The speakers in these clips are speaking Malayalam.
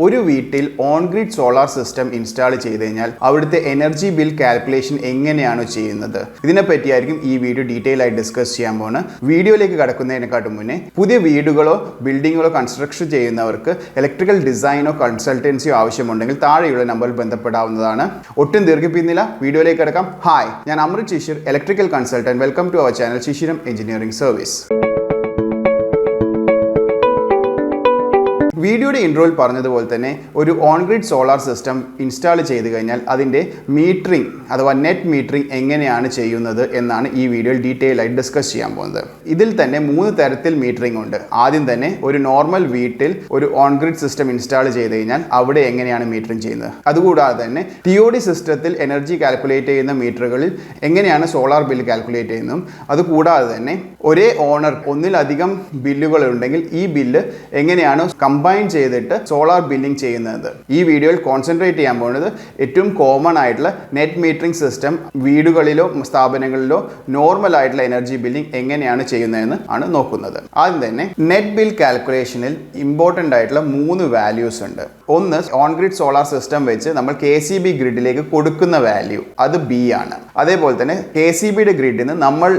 ഒരു വീട്ടിൽ on grid solar system install ചെയ്ത് കഴിഞ്ഞാൽ അവിടുത്തെ എനർജി ബിൽ കാൽക്കുലേഷൻ എങ്ങനെയാണ് ചെയ്യുന്നത് ഇതിനെപ്പറ്റിയായിരിക്കും ഈ വീഡിയോ ഡീറ്റെയിൽ ആയി ഡിസ്കസ് ചെയ്യാൻ പോകുന്നത്. വീഡിയോയിലേക്ക് കടക്കുന്നതിനെക്കാട്ടും മുന്നേ പുതിയ വീടുകളോ ബിൽഡിങ്ങുകളോ കൺസ്ട്രക്ഷൻ ചെയ്യുന്നവർക്ക് ഇലക്ട്രിക്കൽ ഡിസൈനോ കൺസൾട്ടൻസിയോ ആവശ്യമുണ്ടെങ്കിൽ താഴെയുള്ള നമ്പറിൽ ബന്ധപ്പെടാവുന്നതാണ്. ഒട്ടും ദീർഘിപ്പിക്കുന്നില്ല, വീഡിയോയിലേക്ക് കടക്കാം. ഹായ്, ഞാൻ Amrit Shishir, electrical consultant. Welcome to our channel Shishiram engineering service. വീഡിയോയുടെ ഇൻട്രോയിൽ പറഞ്ഞതുപോലെ തന്നെ ഒരു on grid solar system install ചെയ്ത് കഴിഞ്ഞാൽ അതിൻ്റെ മീറ്ററിംഗ് അഥവാ നെറ്റ് മീറ്ററിംഗ് എങ്ങനെയാണ് ചെയ്യുന്നത് എന്നാണ് ഈ വീഡിയോയിൽ ഡീറ്റെയിൽ ആയി ഡിസ്കസ് ചെയ്യാൻ പോകുന്നത്. ഇതിൽ തന്നെ 3 തരത്തിൽ മീറ്ററിംഗ് ഉണ്ട്. ആദ്യം തന്നെ ഒരു നോർമൽ വീട്ടിൽ ഒരു ഓൺ ഗ്രിഡ് സിസ്റ്റം ഇൻസ്റ്റാൾ ചെയ്ത് കഴിഞ്ഞാൽ അവിടെ എങ്ങനെയാണ് മീറ്ററിംഗ് ചെയ്യുന്നത്. അതുകൂടാതെ തന്നെ TOD സിസ്റ്റത്തിൽ എനർജി കാൽക്കുലേറ്റ് ചെയ്യുന്ന മീറ്ററുകളിൽ എങ്ങനെയാണ് സോളാർ ബിൽ കാൽക്കുലേറ്റ് ചെയ്യുന്നതും അതുകൂടാതെ തന്നെ ഒരേ ഓണർ ഒന്നിലധികം ബില്ലുകൾ ഉണ്ടെങ്കിൽ ഈ ബില്ല് എങ്ങനെയാണ് കമ്പൈൻ ചെയ്തിട്ട് സോളാർ ബില്ലിംഗ് ചെയ്യുന്നത്. ഈ വീഡിയോയിൽ കോൺസെൻട്രേറ്റ് ചെയ്യാൻ പോകുന്നത് ഏറ്റവും കോമൺ ആയിട്ടുള്ള നെറ്റ് മീറ്ററിംഗ് സിസ്റ്റം വീടുകളിലോ സ്ഥാപനങ്ങളിലോ നോർമൽ ആയിട്ടുള്ള എനർജി ബില്ലിംഗ് എങ്ങനെയാണ് ചെയ്യുന്നതെന്ന് ആണ് നോക്കുന്നത്. ആദ്യം തന്നെ നെറ്റ് ബിൽ കാൽക്കുലേഷനിൽ ഇമ്പോർട്ടൻ്റ് ആയിട്ടുള്ള 3 വാല്യൂസ് ഉണ്ട്. ഒന്ന്, ഓൺ ഗ്രിഡ് സോളാർ സിസ്റ്റം വെച്ച് നമ്മൾ KSEB ഗ്രിഡിലേക്ക് കൊടുക്കുന്ന വാല്യൂ, അത് B ആണ്. അതേപോലെ തന്നെ KSEBയുടെ ഗ്രിഡിൽ നിന്ന് നമ്മൾ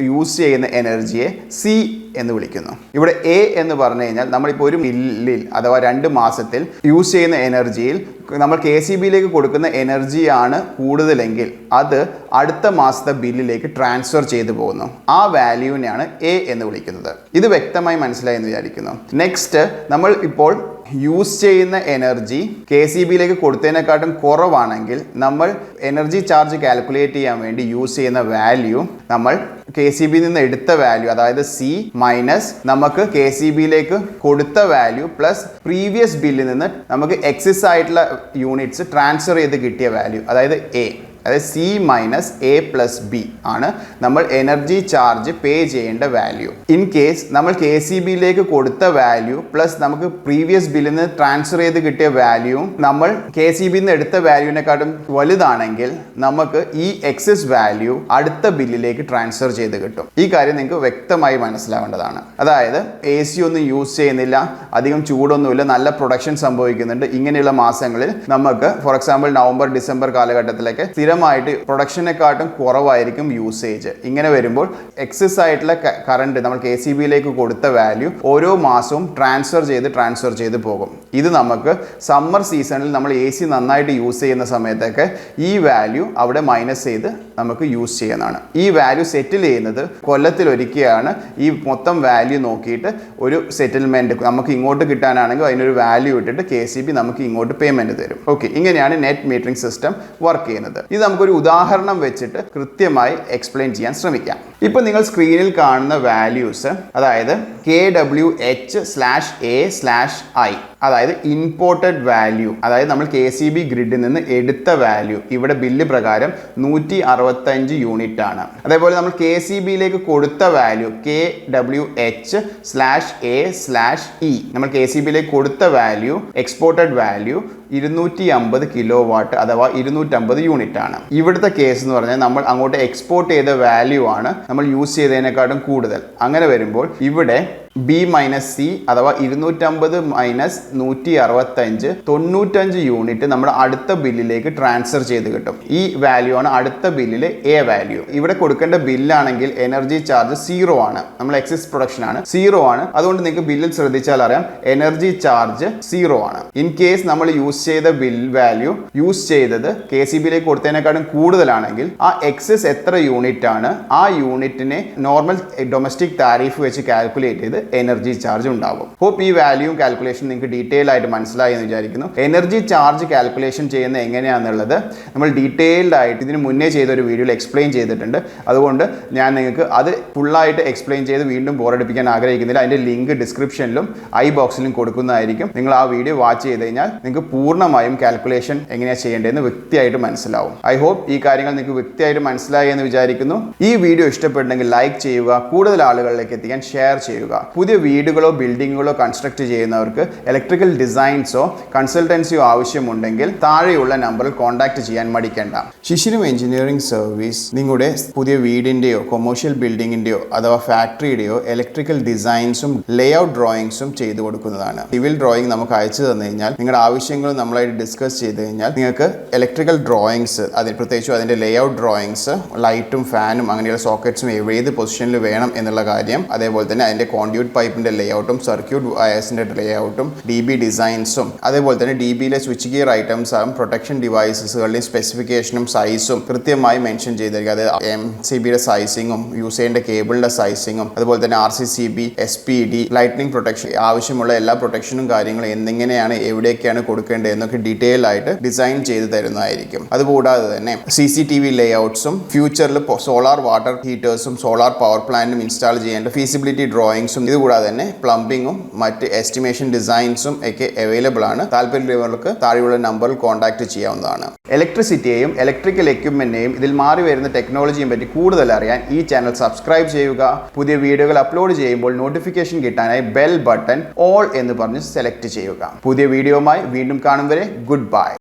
യൂസ് ചെയ്യുന്ന എനർജിയെ C എന്ന് വിളിക്കുന്നു. ഇവിടെ A എന്ന് പറഞ്ഞു കഴിഞ്ഞാൽ നമ്മളിപ്പോൾ ഒരു ബില്ലിൽ അഥവാ 2 മാസത്തിൽ യൂസ് ചെയ്യുന്ന എനർജിയിൽ നമ്മൾ KSEBയിലേക്ക് കൊടുക്കുന്ന എനർജിയാണ് കൂടുതലെങ്കിൽ അത് അടുത്ത മാസത്തെ ബില്ലിലേക്ക് ട്രാൻസ്ഫർ ചെയ്തു പോകുന്നു. ആ വാല്യൂവിനെയാണ് A എന്ന് വിളിക്കുന്നത്. ഇത് വ്യക്തമായി മനസ്സിലായി എന്ന് വിചാരിക്കുന്നു. നെക്സ്റ്റ്, നമ്മൾ ഇപ്പോൾ യൂസ് ചെയ്യുന്ന എനർജി KSEBയിലേക്ക് കൊടുത്തതിനെക്കാട്ടും കുറവാണെങ്കിൽ നമ്മൾ എനർജി ചാർജ് കാൽക്കുലേറ്റ് ചെയ്യാൻ വേണ്ടി യൂസ് ചെയ്യുന്ന വാല്യൂ നമ്മൾ KSEBയിൽ നിന്ന് എടുത്ത വാല്യൂ, അതായത് C മൈനസ് നമുക്ക് KSEBയിലേക്ക് കൊടുത്ത വാല്യൂ പ്ലസ് പ്രീവിയസ് ബില്ലിൽ നിന്ന് നമുക്ക് എക്സിസ് ആയിട്ടുള്ള യൂണിറ്റ്സ് ട്രാൻസ്ഫർ ചെയ്ത് കിട്ടിയ വാല്യൂ, അതായത് A. അതായത് C minus A plus B ആണ് നമ്മൾ എനർജി ചാർജ് പേ ചെയ്യേണ്ട വാല്യൂ. ഇൻ കേസ് നമ്മൾ KSEBയിലേക്ക് കൊടുത്ത വാല്യൂ പ്ലസ് നമുക്ക് പ്രീവിയസ് ബില്ലിൽ നിന്ന് ട്രാൻസ്ഫർ ചെയ്ത് കിട്ടിയ വാല്യൂവും നമ്മൾ KSEBയിൽ നിന്ന് എടുത്ത വാല്യൂവിനെക്കാട്ടും വലുതാണെങ്കിൽ നമുക്ക് ഈ എക്സസ് വാല്യൂ അടുത്ത ബില്ലിലേക്ക് ട്രാൻസ്ഫർ ചെയ്ത് കിട്ടും. ഈ കാര്യം നിങ്ങൾക്ക് വ്യക്തമായി മനസ്സിലാവേണ്ടതാണ്. അതായത് AC ഒന്നും യൂസ് ചെയ്യുന്നില്ല, അധികം ചൂടൊന്നുമില്ല, നല്ല പ്രൊഡക്ഷൻ സംഭവിക്കുന്നുണ്ട്. ഇങ്ങനെയുള്ള മാസങ്ങളിൽ നമുക്ക് ഫോർ എക്സാമ്പിൾ നവംബർ ഡിസംബർ കാലഘട്ടത്തിലേക്ക് സ്ഥിരമായിട്ട് പ്രൊഡക്ഷനെക്കാട്ടും കുറവായിരിക്കും യൂസേജ്. ഇങ്ങനെ വരുമ്പോൾ എക്സസ് ആയിട്ടുള്ള കറണ്ട് നമ്മൾ KSEBയിലേക്ക് കൊടുത്ത വാല്യൂ ഓരോ മാസവും ട്രാൻസ്ഫർ ചെയ്ത് പോകും. ഇത് നമുക്ക് സമ്മർ സീസണിൽ നമ്മൾ AC നന്നായിട്ട് യൂസ് ചെയ്യുന്ന സമയത്തൊക്കെ ഈ വാല്യൂ അവിടെ മൈനസ് ചെയ്ത് നമുക്ക് യൂസ് ചെയ്യുന്നതാണ്. ഈ വാല്യൂ സെറ്റിൽ ചെയ്യുന്നത് കൊല്ലത്തിലൊരിക്കലാണ്. ഈ മൊത്തം വാല്യൂ നോക്കിയിട്ട് ഒരു സെറ്റിൽമെൻറ്റ് നമുക്ക് ഇങ്ങോട്ട് കിട്ടാനാണെങ്കിൽ അതിനൊരു വാല്യൂ ഇട്ടിട്ട് KSEB നമുക്ക് ഇങ്ങോട്ട് പേയ്മെൻറ്റ് തരും. ഓക്കെ, ഇങ്ങനെയാണ് നെറ്റ് മീറ്ററിംഗ് സിസ്റ്റം വർക്ക് ചെയ്യുന്നത്. ഇത് നമുക്കൊരു ഉദാഹരണം വെച്ചിട്ട് കൃത്യമായി എക്സ്പ്ലെയിൻ ചെയ്യാൻ ശ്രമിക്കാം. ഇപ്പൊ നിങ്ങൾ സ്ക്രീനിൽ കാണുന്ന വാല്യൂസ്, അതായത് KWH/A/I, അതായത് ഇമ്പോർട്ടഡ് വാല്യൂ, അതായത് നമ്മൾ KSEB ഗ്രിഡിൽ നിന്ന് എടുത്ത വാല്യൂ ഇവിടെ ബില്ല് പ്രകാരം 165 യൂണിറ്റ് ആണ്. അതേപോലെ നമ്മൾ KSEBയിലേക്ക് കൊടുത്ത വാല്യൂ KWH/A/E, നമ്മൾ KSEBയിലേക്ക് കൊടുത്ത value exported value 250 kilo watt അഥവാ 250 യൂണിറ്റ് ആണ്. ഇവിടുത്തെ കേസ് എന്ന് പറഞ്ഞാൽ നമ്മൾ അങ്ങോട്ട് എക്സ്പോർട്ട് ചെയ്ത വാല്യൂ ആണ് നമ്മൾ യൂസ് ചെയ്തതിനെക്കാട്ടും കൂടുതൽ. അങ്ങനെ വരുമ്പോൾ ഇവിടെ B മൈനസ് C അഥവാ 250 മൈനസ് 165 95 യൂണിറ്റ് നമ്മുടെ അടുത്ത ബില്ലിലേക്ക് ട്രാൻസ്ഫർ ചെയ്ത് കിട്ടും. ഈ വാല്യൂ ആണ് അടുത്ത ബില്ലിലെ A വാല്യൂ. ഇവിടെ കൊടുക്കേണ്ട ബില്ലാണെങ്കിൽ എനർജി ചാർജ് 0 ആണ്. നമ്മൾ എക്സസ് പ്രൊഡക്ഷൻ ആണ്, 0 ആണ്. അതുകൊണ്ട് നിങ്ങൾക്ക് ബില്ലിൽ ശ്രദ്ധിച്ചാൽ അറിയാം എനർജി ചാർജ് 0 ആണ്. ഇൻ കേസ് നമ്മൾ യൂസ് ചെയ്ത ബിൽ വാല്യൂ യൂസ് ചെയ്തത് KSEBയിലേക്ക് കൊടുത്തതിനെക്കാളും കൂടുതലാണെങ്കിൽ ആ എക്സസ് എത്ര യൂണിറ്റ് ആണ് ആ യൂണിറ്റിനെ നോർമൽ ഡൊമസ്റ്റിക് താരിഫ് വെച്ച് കാൽക്കുലേറ്റ് ചെയ്ത് എനർജി ചാർജ് ഉണ്ടാവും. ഹോപ്പ് ഈ വാല്യൂയും കാൽക്കുലേഷൻ നിങ്ങൾക്ക് ഡീറ്റെയിൽ ആയിട്ട് മനസ്സിലായി എന്ന് വിചാരിക്കുന്നു. എനർജി ചാർജ് കാൽക്കുലേഷൻ ചെയ്യുന്നത് എങ്ങനെയാണെന്നുള്ളത് നമ്മൾ ഡീറ്റെയിൽഡ് ആയിട്ട് ഇതിന് മുന്നേ ചെയ്തൊരു വീഡിയോയിൽ എക്സ്പ്ലെയിൻ ചെയ്തിട്ടുണ്ട്. അതുകൊണ്ട് ഞാൻ നിങ്ങൾക്ക് അത് ഫുള്ളായിട്ട് എക്സ്പ്ലെയിൻ ചെയ്ത് വീണ്ടും ബോറടിപ്പിക്കാൻ ആഗ്രഹിക്കുന്നില്ല. അതിൻ്റെ ലിങ്ക് ഡിസ്ക്രിപ്ഷനിലും ബോക്സിലും കൊടുക്കുന്നതായിരിക്കും. നിങ്ങൾ ആ വീഡിയോ വാച്ച് ചെയ്ത് കഴിഞ്ഞാൽ നിങ്ങൾക്ക് പൂർണ്ണമായും കാൽക്കുലേഷൻ എങ്ങനെയാണ് ചെയ്യേണ്ടതെന്ന് വ്യക്തിയായിട്ട് മനസ്സിലാവും. ഐ ഹോപ്പ് ഈ കാര്യങ്ങൾ നിങ്ങൾക്ക് വ്യക്തിയായിട്ട് മനസ്സിലായി എന്ന് വിചാരിക്കുന്നു. ഈ വീഡിയോ ഇഷ്ടപ്പെട്ടെങ്കിൽ ലൈക്ക് ചെയ്യുക, കൂടുതൽ ആളുകളിലേക്ക് എത്തിക്കാൻ ഷെയർ ചെയ്യുക. പുതിയ വീടുകളോ ബിൽഡിങ്ങുകളോ കൺസ്ട്രക്ട് ചെയ്യുന്നവർക്ക് ഇലക്ട്രിക്കൽ ഡിസൈൻസോ കൺസൾട്ടൻസിയോ ആവശ്യമുണ്ടെങ്കിൽ താഴെയുള്ള നമ്പറിൽ കോൺടാക്ട് ചെയ്യാൻ മടിക്കേണ്ട. ശിശിരം എഞ്ചിനീയറിംഗ് സർവീസ് നിങ്ങളുടെ പുതിയ വീടിൻ്റെയോ കൊമേഴ്ഷ്യൽ ബിൽഡിങ്ങിൻ്റെയോ അഥവാ ഫാക്ടറിയുടെയോ ഇലക്ട്രിക്കൽ ഡിസൈൻസും ലേഔട്ട് ഡ്രോയിങ്സും ചെയ്തു കൊടുക്കുന്നതാണ്. സിവിൽ ഡ്രോയിങ് നമുക്ക് അയച്ചു തന്നു കഴിഞ്ഞാൽ നിങ്ങളുടെ ആവശ്യങ്ങൾ നമ്മളായിട്ട് ഡിസ്കസ് ചെയ്ത് കഴിഞ്ഞാൽ നിങ്ങൾക്ക് ഇലക്ട്രിക്കൽ ഡ്രോയിങ്സ്, പ്രത്യേകിച്ചും അതിൻ്റെ ലേഔട്ട് ഡ്രോയിങ്സ്, ലൈറ്റും ഫാനും അങ്ങനെയുള്ള സോക്കറ്റ്സും ഏത് പൊസിഷനിൽ വേണം എന്നുള്ള കാര്യം, അതേപോലെ തന്നെ അതിൻ്റെ കോൺഡ്യൂട്ട് പൈപ്പിൻ്റെ ലേഔട്ടും സർക്യൂട്ട് വയേഴ്സിൻ്റെ ലേഔട്ടും DB ഡിസൈൻസും, അതേപോലെ തന്നെ DBയിലെ സ്വിച്ച് ഗിയർ ഐറ്റംസും പ്രൊട്ടക്ഷൻ ഡിവൈസസുകളുടെയും സ്പെസിഫിക്കേഷനും സൈസും കൃത്യമായി മെൻഷൻ ചെയ്തിരിക്കുക. അത് MCBയുടെ സൈസിങ്ങും യൂസ് ചെയ്യേണ്ട കേബിളിൻ്റെ സൈസിങ്ങും അതുപോലെ തന്നെ RCCB, SPD, ലൈറ്റ്നിങ് പ്രൊട്ടക്ഷൻ ആവശ്യമുള്ള എല്ലാ പ്രൊട്ടക്ഷനും കാര്യങ്ങളും എങ്ങനെയാണ് എവിടെയൊക്കെയാണ് കൊടുക്കേണ്ടത് എന്നൊക്കെ ഡീറ്റെയിൽ ആയിട്ട് ഡിസൈൻ ചെയ്ത് തരുന്നതായിരിക്കും. അതുകൂടാതെ തന്നെ CCTV ലേഔട്ട്സും ഫ്യൂച്ചറിൽ സോളാർ വാട്ടർ ഹീറ്റേഴ്സും സോളാർ പവർ പ്ലാന്റും ഇൻസ്റ്റാൾ ചെയ്യേണ്ട ഫീസിബിലിറ്റി ഡ്രോയിങ്സും ഇതുകൂടാതെ തന്നെ പ്ലംബിങ്ങും മറ്റ് എസ്റ്റിമേഷൻ ഡിസൈൻസും ഒക്കെ അവൈലബിൾ ആണ്. താല്പര്യമുള്ളവർക്ക് താഴെയുള്ള നമ്പറിൽ കോൺടാക്ട് ചെയ്യാവുന്നതാണ്. ഇലക്ട്രിസിറ്റിയെയും ഇലക്ട്രിക്കൽ എക്യുപ്മെന്റിനെയും ഇതിൽ മാറി വരുന്ന ടെക്നോളജിയും പറ്റി കൂടുതൽ അറിയാൻ ഈ ചാനൽ സബ്സ്ക്രൈബ് ചെയ്യുക. പുതിയ വീഡിയോകൾ അപ്ലോഡ് ചെയ്യുമ്പോൾ നോട്ടിഫിക്കേഷൻ കിട്ടാനായി ബെൽ ബട്ടൺ ഓൾ എന്ന് പറഞ്ഞ് സെലക്ട് ചെയ്യുക. പുതിയ വീഡിയോയുമായി വീണ്ടും കാണും വരെ ഗുഡ് ബൈ.